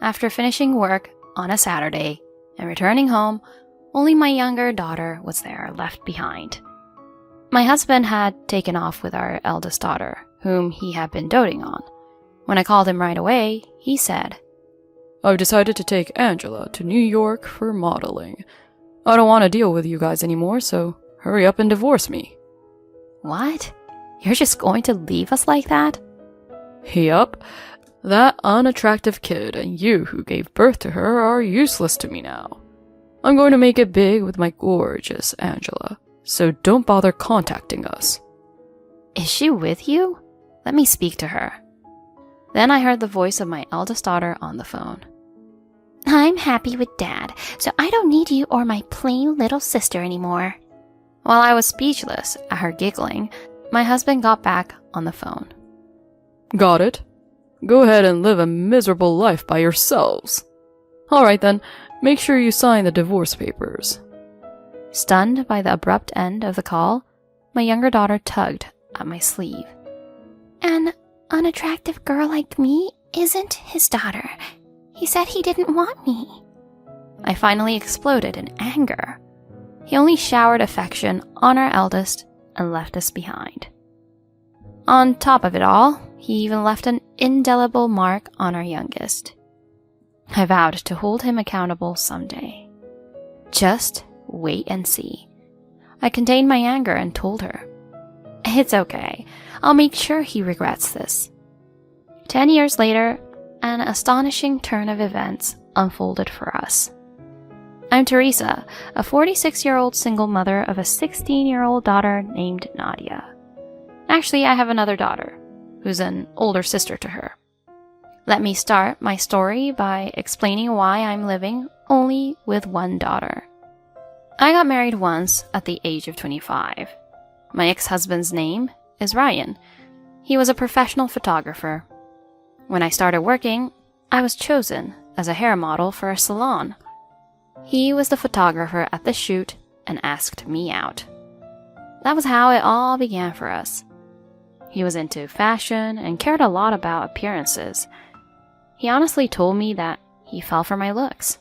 After finishing work on a Saturday and returning home, only my younger daughter was there, left behind. My husband had taken off with our eldest daughter, whom he had been doting on. When I called him right away, he said, "I've decided to take Angela to New York for modeling. I don't want to deal with you guys anymore, so hurry up and divorce me." "What? You're just going to leave us like that?" "Yup. That unattractive kid and you who gave birth to her are useless to me now. I'm going to make it big with my gorgeous Angela, so don't bother contacting us." "Is she with you? Let me speak to her." Then I heard the voice of my eldest daughter on the phone. "I'm happy with Dad, so I don't need you or my plain little sister anymore." While I was speechless at her giggling, my husband got back on the phone. "Got it? Go ahead and live a miserable life by yourselves. Alright then, make sure you sign the divorce papers." Stunned by the abrupt end of the call, my younger daughter tugged at my sleeve. "An unattractive girl like me isn't his daughter. He said he didn't want me." I finally exploded in anger. He only showered affection on our eldest and left us behind. On top of it all, he even left an indelible mark on our youngest. I vowed to hold him accountable someday. "Just wait and see." I contained my anger and told her, "It's okay. I'll make sure he regrets this." 10 years later, an astonishing turn of events unfolded for us. I'm Teresa, a 46-year-old single mother of a 16-year-old daughter named Nadia. Actually, I have another daughter, who's an older sister to her. Let me start my story by explaining why I'm living only with one daughter. I got married once at the age of 25. My ex-husband's name is Ryan. He was a professional photographer. When I started working, I was chosen as a hair model for a salon. He was the photographer at the shoot and asked me out. That was how it all began for us. He was into fashion and cared a lot about appearances. He honestly told me that he fell for my looks.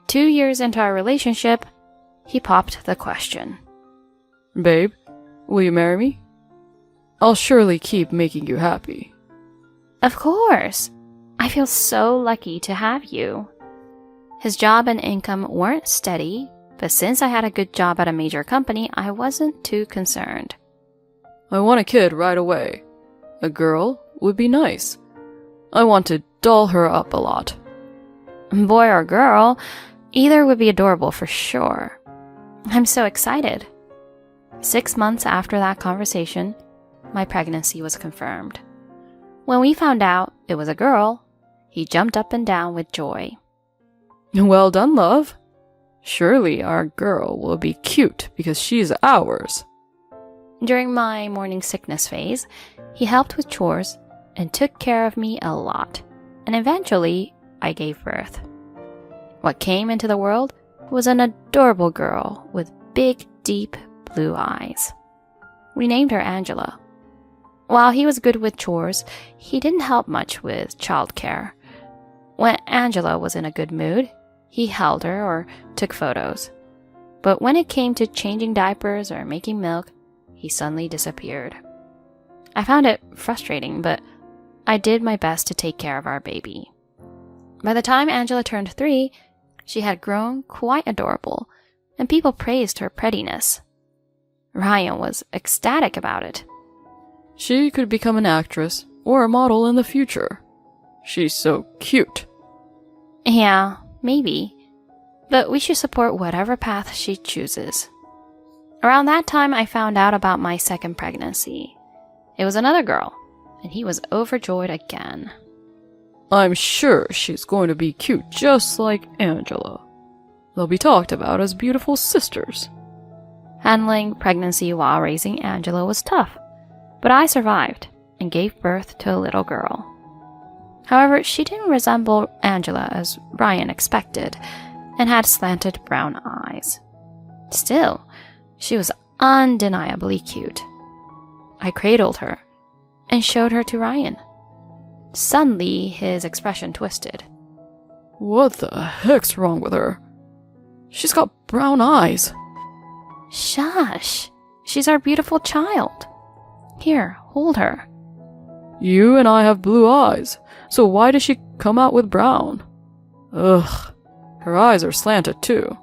2 years into our relationship, he popped the question. "Babe, will you marry me? I'll surely keep making you happy." Of course! I feel so lucky to have you. His job and income weren't steady, but since I had a good job at a major company, I wasn't too concerned. "I want a kid right away. A girl would be nice. I want to doll her up a lot." Boy or girl, either would be adorable for sure. I'm so excited. 6 months after that conversation, my pregnancy was confirmed. When we found out it was a girl, he jumped up and down with joy. "Well done, love. Surely our girl will be cute because she's ours." During my morning sickness phase, he helped with chores and took care of me a lot, and eventually I gave birth. What came into the world was an adorable girl with big, deep blue eyes. We named her Angela. While he was good with chores, he didn't help much with childcare. When Angela was in a good mood, he held her or took photos. But when it came to changing diapers or making milk, he suddenly disappeared. I found it frustrating, but I did my best to take care of our baby. By the time Angela turned 3, she had grown quite adorable, and people praised her prettiness. Ryan was ecstatic about it. "She could become an actress or a model in the future. She's so cute." Yeah, maybe. But we should support whatever path she chooses. Around that time, I found out about my second pregnancy. It was another girl, and he was overjoyed again. "I'm sure she's going to be cute just like Angela. They'll be talked about as beautiful sisters." Handling pregnancy while raising Angela was tough, but I survived and gave birth to a little girl. However, she didn't resemble Angela as Ryan expected and had slanted brown eyes. Still, she was undeniably cute. I cradled her and showed her to Ryan. Suddenly, his expression twisted. What the heck's wrong with her? She's got brown eyes. Shush. She's our beautiful child. Here, hold her. You and I have blue eyes, so why does she come out with brown? Ugh, her eyes are slanted too.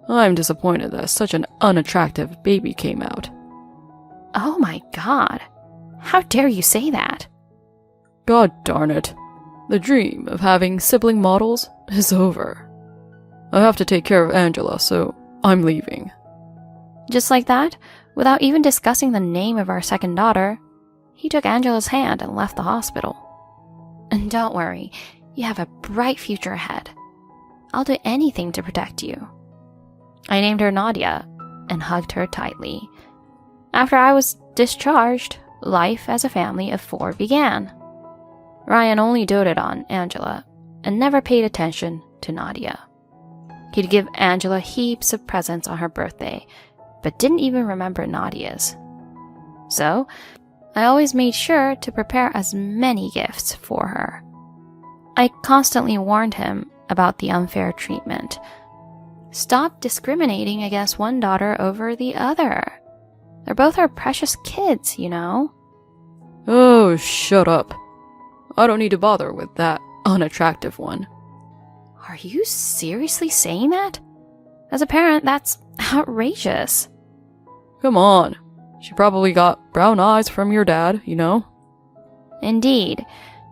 I'm disappointed that such an unattractive baby came out. Oh my god. How dare you say that? God darn it. The dream of having sibling models is over. I have to take care of Angela, so I'm leaving. Just like that, without even discussing the name of our second daughter, he took Angela's hand and left the hospital. And don't worry, you have a bright future ahead. I'll do anything to protect you. I named her Nadia and hugged her tightly. After I was discharged, life as a family of 4 began. Ryan only doted on Angela and never paid attention to Nadia. He'd give Angela heaps of presents on her birthday, but didn't even remember Nadia's. So, I always made sure to prepare as many gifts for her. I constantly warned him about the unfair treatment. Stop discriminating against one daughter over the other. They're both our precious kids, you know? Oh, shut up. I don't need to bother with that unattractive one. Are you seriously saying that? As a parent, that's outrageous. Come on. She probably got brown eyes from your dad, you know? Indeed.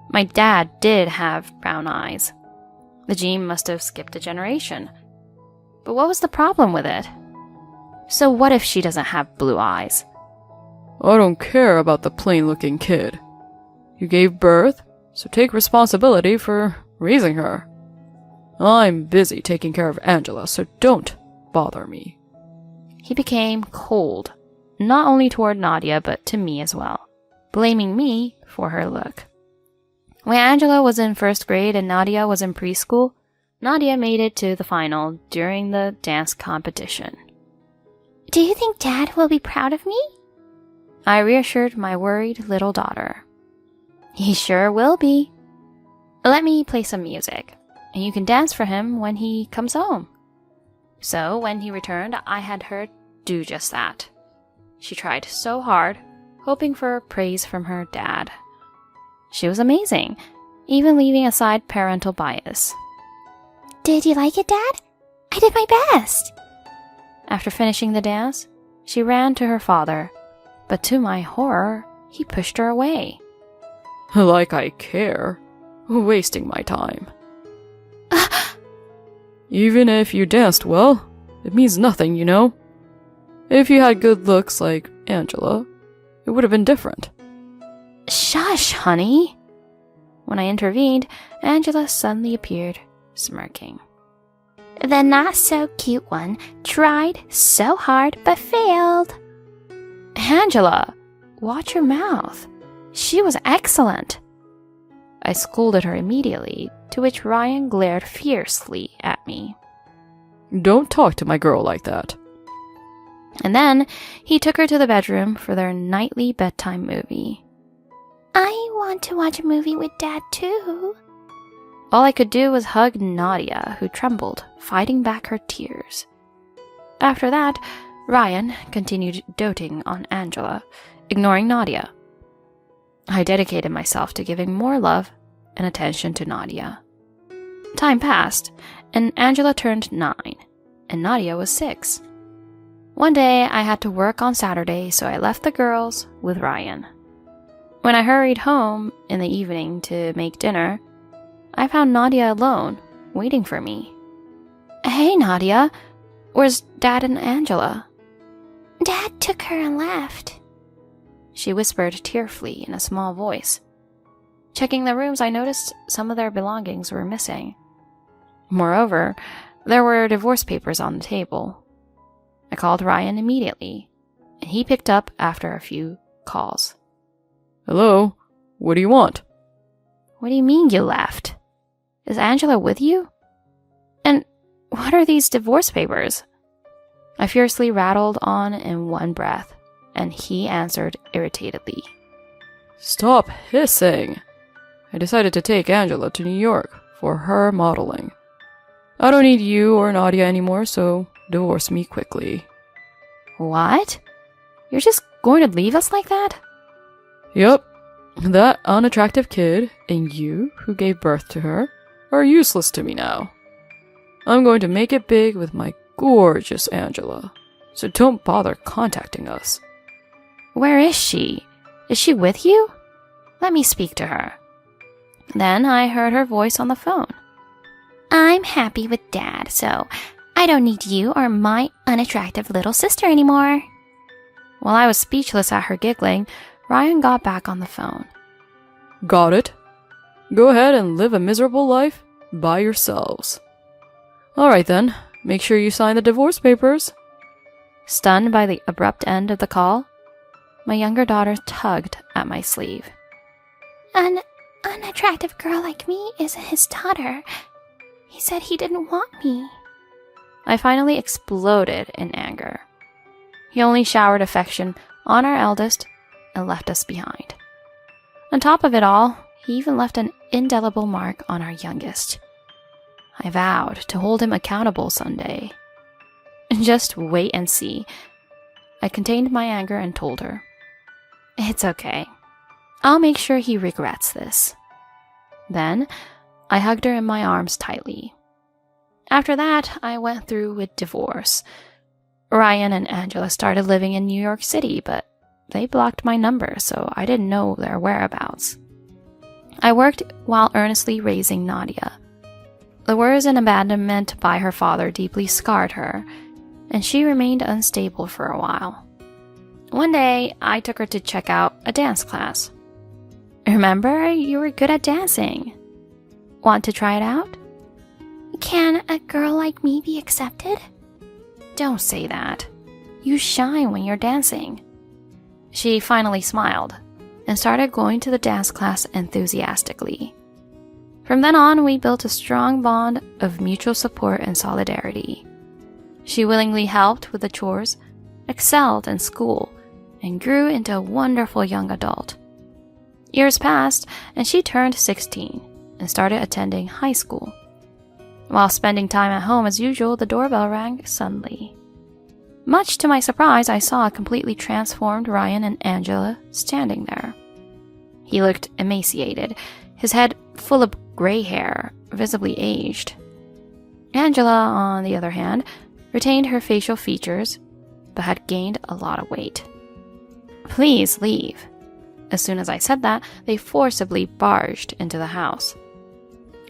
My dad did have brown eyes. The gene must have skipped a generation. But what was the problem with it? So what if she doesn't have blue eyes? I don't care about the plain-looking kid. You gave birth, so take responsibility for raising her. I'm busy taking care of Angela, so don't bother me. He became cold, not only toward Nadia, but to me as well, blaming me for her look. When Angela was in 1st grade and Nadia was in preschool, Nadia made it to the final during the dance competition. Do you think Dad will be proud of me? I reassured my worried little daughter. He sure will be. Let me play some music, and you can dance for him when he comes home. So when he returned, I had her do just that. She tried so hard, hoping for praise from her dad. She was amazing, even leaving aside parental bias. Did you like it, Dad? I did my best. After finishing the dance, she ran to her father, but to my horror, he pushed her away. Like I care. Wasting my time. Even if you danced well, it means nothing, you know? If you had good looks like Angela, it would have been different. Shush, honey. When I intervened, Angela suddenly appeared, smirking. The not-so-cute one tried so hard but failed. Angela, watch your mouth. She was excellent. I scolded her immediately, to which Ryan glared fiercely at me. Don't talk to my girl like that. And then he took her to the bedroom for their nightly bedtime movie. I want to watch a movie with Dad too. All I could do was hug Nadia, who trembled, fighting back her tears. After that, Ryan continued doting on Angela, ignoring Nadia. I dedicated myself to giving more love and attention to Nadia. Time passed, and Angela turned 9, and Nadia was 6. One day, I had to work on Saturday, so I left the girls with Ryan. When I hurried home in the evening to make dinner, I found Nadia alone, waiting for me. Hey, Nadia, where's Dad and Angela? Dad took her and left, she whispered tearfully in a small voice. Checking the rooms, I noticed some of their belongings were missing. Moreover, there were divorce papers on the table. I called Ryan immediately, and he picked up after a few calls. Hello? What do you want? What do you mean you left? Is Angela with you? And what are these divorce papers? I fiercely rattled on in one breath, and he answered irritatedly. Stop hissing. I decided to take Angela to New York for her modeling. I don't need you or Nadia anymore, so divorce me quickly. What? You're just going to leave us like that? Yep, that unattractive kid and you who gave birth to her are useless to me now. I'm going to make it big with my gorgeous Angela, so don't bother contacting us. Where is she? Is she with you? Let me speak to her. Then I heard her voice on the phone. I'm happy with Dad, so I don't need you or my unattractive little sister anymore. While I was speechless at her giggling, Ryan got back on the phone. Got it. Go ahead and live a miserable life by yourselves. Alright then, make sure you sign the divorce papers. Stunned by the abrupt end of the call, my younger daughter tugged at my sleeve. An unattractive girl like me isn't his daughter. He said he didn't want me. I finally exploded in anger. He only showered affection on our eldest and left us behind. On top of it all, he even left an indelible mark on our youngest. I vowed to hold him accountable someday. Just wait and see. I contained my anger and told her, "It's okay. I'll make sure he regrets this." Then, I hugged her in my arms tightly. After that, I went through with divorce. Ryan and Angela started living in New York City, but they blocked my number, so I didn't know their whereabouts. I worked while earnestly raising Nadia. The words in abandonment by her father deeply scarred her, and she remained unstable for a while. One day, I took her to check out a dance class. Remember, you were good at dancing. Want to try it out? Can a girl like me be accepted? Don't say that. You shine when you're dancing. She finally smiled and started going to the dance class enthusiastically. From then on, we built a strong bond of mutual support and solidarity. She willingly helped with the chores, excelled in school, and grew into a wonderful young adult. Years passed, and she turned 16 and started attending high school. While spending time at home as usual, the doorbell rang suddenly. Much to my surprise, I saw a completely transformed Ryan and Angela standing there. He looked emaciated, his head full of gray hair, visibly aged. Angela, on the other hand, retained her facial features, but had gained a lot of weight. "Please leave." As soon as I said that, they forcibly barged into the house.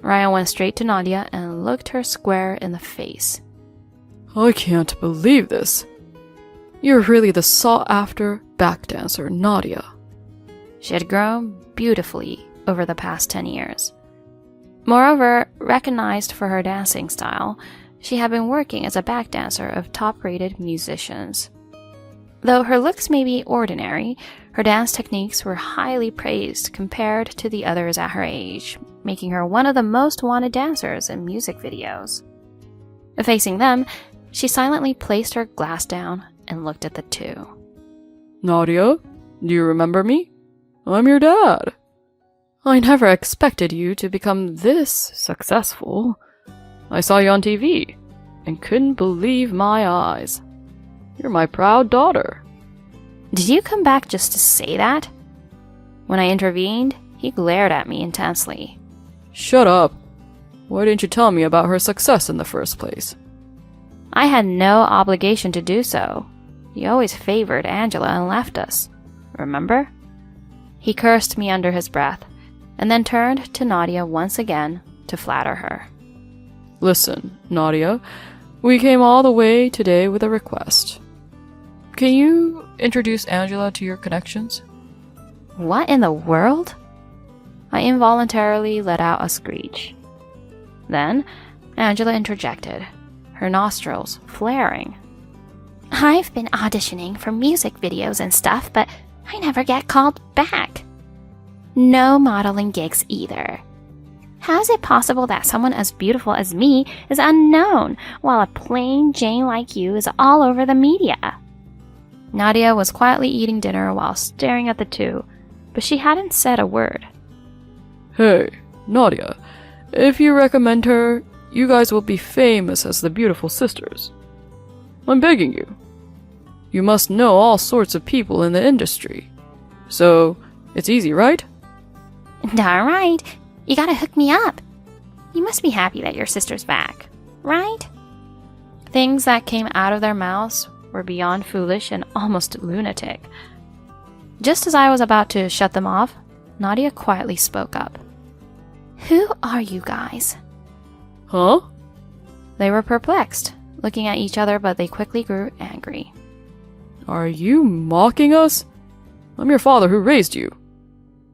Ryan went straight to Nadia and looked her square in the face. I can't believe this. You're really the sought-after backdancer, Nadia. She had grown beautifully over the past 10 years. Moreover, recognized for her dancing style, she had been working as a backdancer of top-rated musicians. Though her looks may be ordinary, her dance techniques were highly praised compared to the others at her age, making her one of the most wanted dancers in music videos. Facing them, she silently placed her glass down and looked at the two. Nadia, do you remember me? I'm your dad. I never expected you to become this successful. I saw you on TV and couldn't believe my eyes. You're my proud daughter. Did you come back just to say that? When I intervened, he glared at me intensely. Shut up. Why didn't you tell me about her success in the first place? I had no obligation to do so. He always favored Angela and left us. Remember? He cursed me under his breath, and then turned to Nadia once again to flatter her. Listen, Nadia, we came all the way today with a request. Can you introduce Angela to your connections? What in the world? I involuntarily let out a screech. Then, Angela interjected, her nostrils flaring. I've been auditioning for music videos and stuff, but I never get called back. No modeling gigs either. How is it possible that someone as beautiful as me is unknown, while a plain Jane like you is all over the media? Nadia was quietly eating dinner while staring at the two, but she hadn't said a word. Hey, Nadia, If you recommend her, you guys will be famous as the beautiful sisters. I'm begging you. You must know all sorts of people in the industry. So, it's easy, right? Darn right. You gotta hook me up. You must be happy that your sister's back, right? Things that came out of their mouths were beyond foolish and almost lunatic. Just as I was about to shut them off, Nadia quietly spoke up. Who are you guys? Huh? They were perplexed, looking at each other, but they quickly grew angry. Are you mocking us? I'm your father who raised you.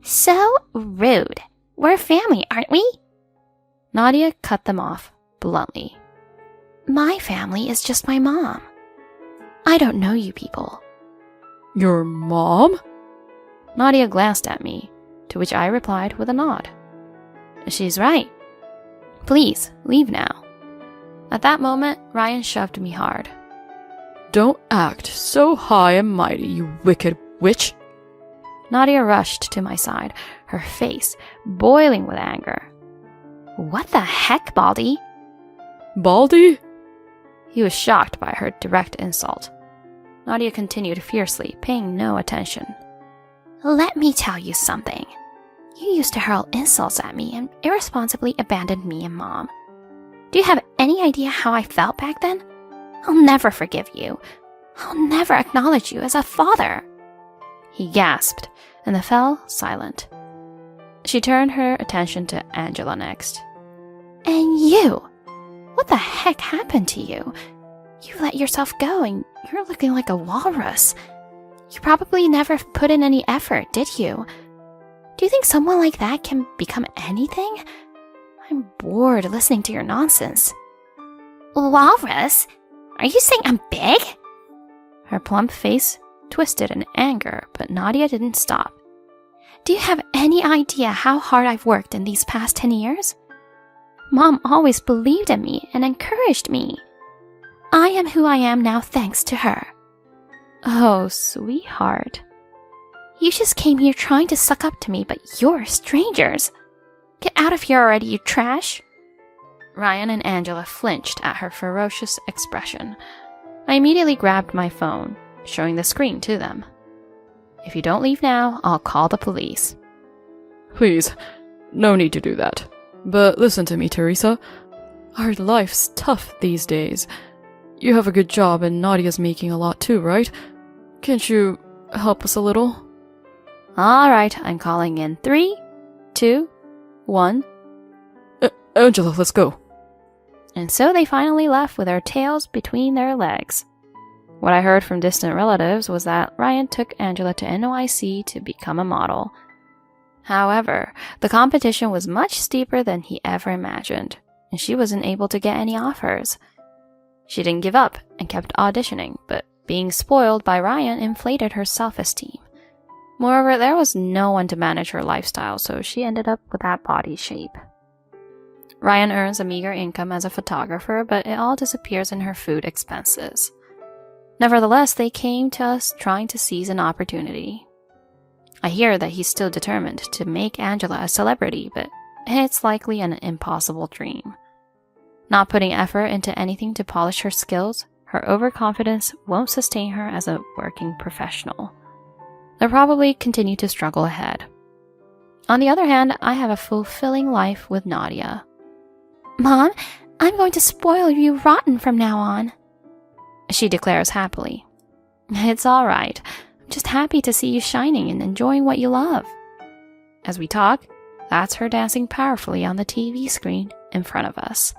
So rude. We're family, aren't we? Nadia cut them off bluntly. My family is just my mom. I don't know you people. Your mom? Nadia glanced at me, to which I replied with a nod. She's right. Please, leave now. At that moment, Ryan shoved me hard. Don't act so high and mighty, you wicked witch. Nadia rushed to my side, her face boiling with anger. What the heck, Baldy? Baldy? He was shocked by her direct insult. Nadia continued fiercely, paying no attention. Let me tell you something. You used to hurl insults at me and irresponsibly abandoned me and Mom. Do you have any idea how I felt back then? I'll never forgive you. I'll never acknowledge you as a father. He gasped and fell silent. She turned her attention to Angela next. And you? What the heck happened to you? You let yourself go and you're looking like a walrus. You probably never put in any effort, did you? Do you think someone like that can become anything? I'm bored listening to your nonsense. Walrus? Are you saying I'm big? Her plump face twisted in anger, but Nadia didn't stop. Do you have any idea how hard I've worked in these past 10 years? Mom always believed in me and encouraged me. I am who I am now thanks to her. Oh, sweetheart. You just came here trying to suck up to me, but you're strangers. Get out of here already, you trash. Ryan and Angela flinched at her ferocious expression. I immediately grabbed my phone, showing the screen to them. If you don't leave now, I'll call the police. Please, no need to do that. But listen to me, Teresa. Our life's tough these days. You have a good job and Nadia's making a lot too, right? Can't you help us a little? Alright, I'm calling in 3, 2, 1. Angela, let's go. And so they finally left with their tails between their legs. What I heard from distant relatives was that Ryan took Angela to NYC to become a model. However, the competition was much steeper than he ever imagined, and she wasn't able to get any offers. She didn't give up and kept auditioning, but being spoiled by Ryan inflated her self-esteem. Moreover, there was no one to manage her lifestyle, so she ended up with that body shape. Ryan earns a meager income as a photographer, but it all disappears in her food expenses. Nevertheless, they came to us trying to seize an opportunity. I hear that he's still determined to make Angela a celebrity, but it's likely an impossible dream. Not putting effort into anything to polish her skills, her overconfidence won't sustain her as a working professional. They'll probably continue to struggle ahead. On the other hand, I have a fulfilling life with Nadia. Mom, I'm going to spoil you rotten from now on, she declares happily. It's all right. I'm just happy to see you shining and enjoying what you love. As we talk, that's her dancing powerfully on the TV screen in front of us.